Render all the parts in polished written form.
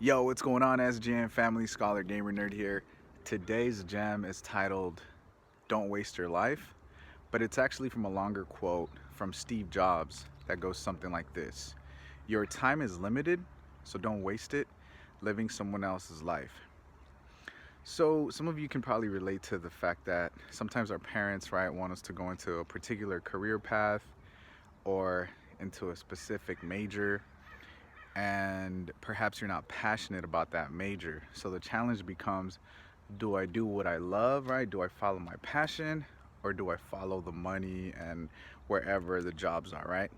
Yo, what's going on, SGN family? Scholar Gamer Nerd here. Today's gem is titled Don't Waste Your Life, but it's actually from a longer quote from Steve Jobs that goes something like this: Your time is limited, so don't waste it living someone else's life. So some of you can probably relate to the fact that sometimes our parents, right, want us to go into a particular career path or into a specific major, and perhaps you're not passionate about that major. So the challenge becomes, do I do what I love, right? Do I follow my passion, or do I follow the money and wherever the jobs are, right?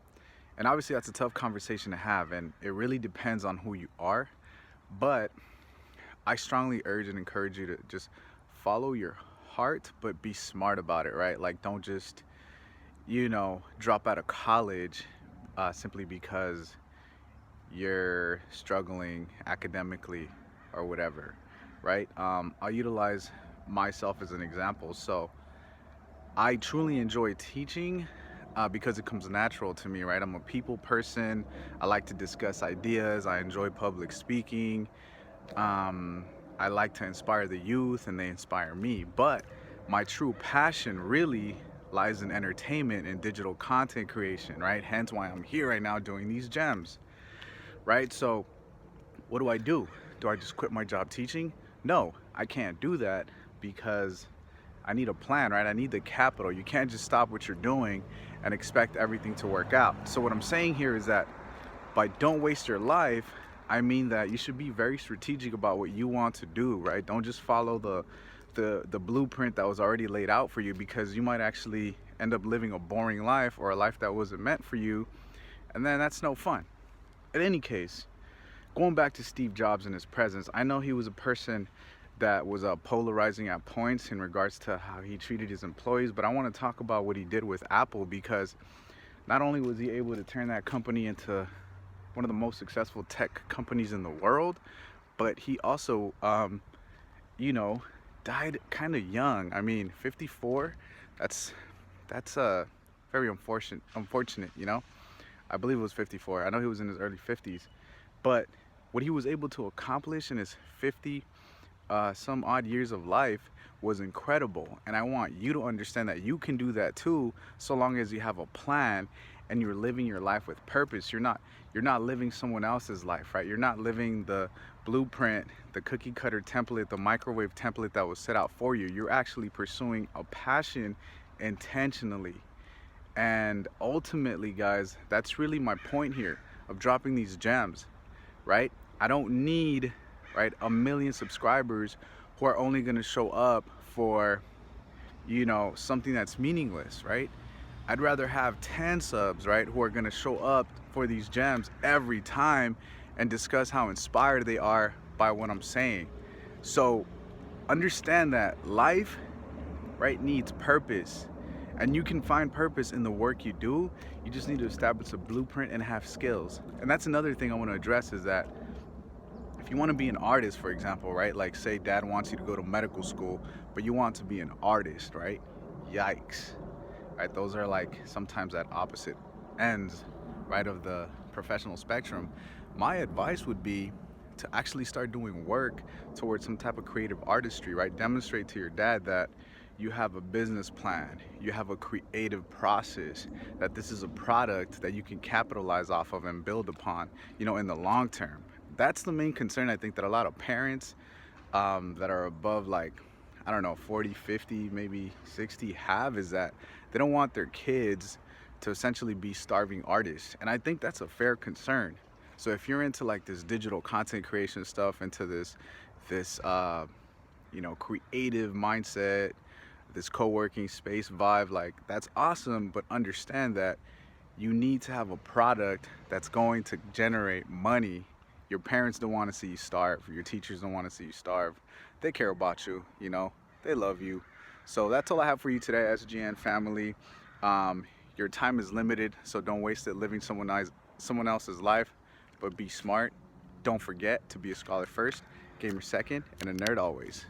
And obviously that's a tough conversation to have, and it really depends on who you are. But I strongly urge and encourage you to just follow your heart, but be smart about it, right? Like, don't just, drop out of college simply because you're struggling academically or whatever, right? I'll utilize myself as an example. So I truly enjoy teaching because it comes natural to me, right? I'm a people person. I like to discuss ideas. I enjoy public speaking. I like to inspire the youth and they inspire me. But my true passion really lies in entertainment and digital content creation, right? Hence why I'm here right now doing these gems, right? So what do I do? Do I just quit my job teaching? No, I can't do that because I need a plan, right? I need the capital. You can't just stop what you're doing and expect everything to work out. So what I'm saying here is that by don't waste your life, I mean that you should be very strategic about what you want to do, right? Don't just follow the blueprint that was already laid out for you, because you might actually end up living a boring life or a life that wasn't meant for you, and then that's no fun. In any case, going back to Steve Jobs and his presence, I know he was a person that was polarizing at points in regards to how he treated his employees, but I want to talk about what he did with Apple, because not only was he able to turn that company into one of the most successful tech companies in the world, but he also, died kind of young. I mean, 54, that's very unfortunate. I believe it was 54. I know he was in his early 50s, but what he was able to accomplish in his 50 some odd years of life was incredible. And I want you to understand that you can do that too, so long as you have a plan and you're living your life with purpose. You're not living someone else's life, right? You're not living the blueprint, the cookie cutter template, the microwave template that was set out for you. You're actually pursuing a passion intentionally. And ultimately, guys, that's really my point here of dropping these gems, right? I don't need, right, 1 million subscribers who are only going to show up for, something that's meaningless, right? I'd rather have 10 subs, right, who are going to show up for these gems every time and discuss how inspired they are by what I'm saying. So understand that life, right, needs purpose. And you can find purpose in the work you do. You just need to establish a blueprint and have skills. And that's another thing I want to address, is that if you want to be an artist, for example, right? Like, say dad wants you to go to medical school, but you want to be an artist, right? Yikes, right? Those are like sometimes at opposite ends, right, of the professional spectrum. My advice would be to actually start doing work towards some type of creative artistry, right? Demonstrate to your dad that you have a business plan, you have a creative process, that this is a product that you can capitalize off of and build upon, in the long term. That's the main concern, I think, that a lot of parents that are above, like, I don't know, 40, 50, maybe 60 have, is that they don't want their kids to essentially be starving artists. And I think that's a fair concern. So if you're into like this digital content creation stuff, into this creative mindset, this co-working space vibe, like, that's awesome, but understand that you need to have a product that's going to generate money. Your parents don't want to see you starve. Your teachers don't want to see you starve. They care about you, they love you. So that's all I have for you today, SGN family. Your time is limited, so don't waste it living someone else's life, but be smart. Don't forget to be a scholar first, gamer second, and a nerd always.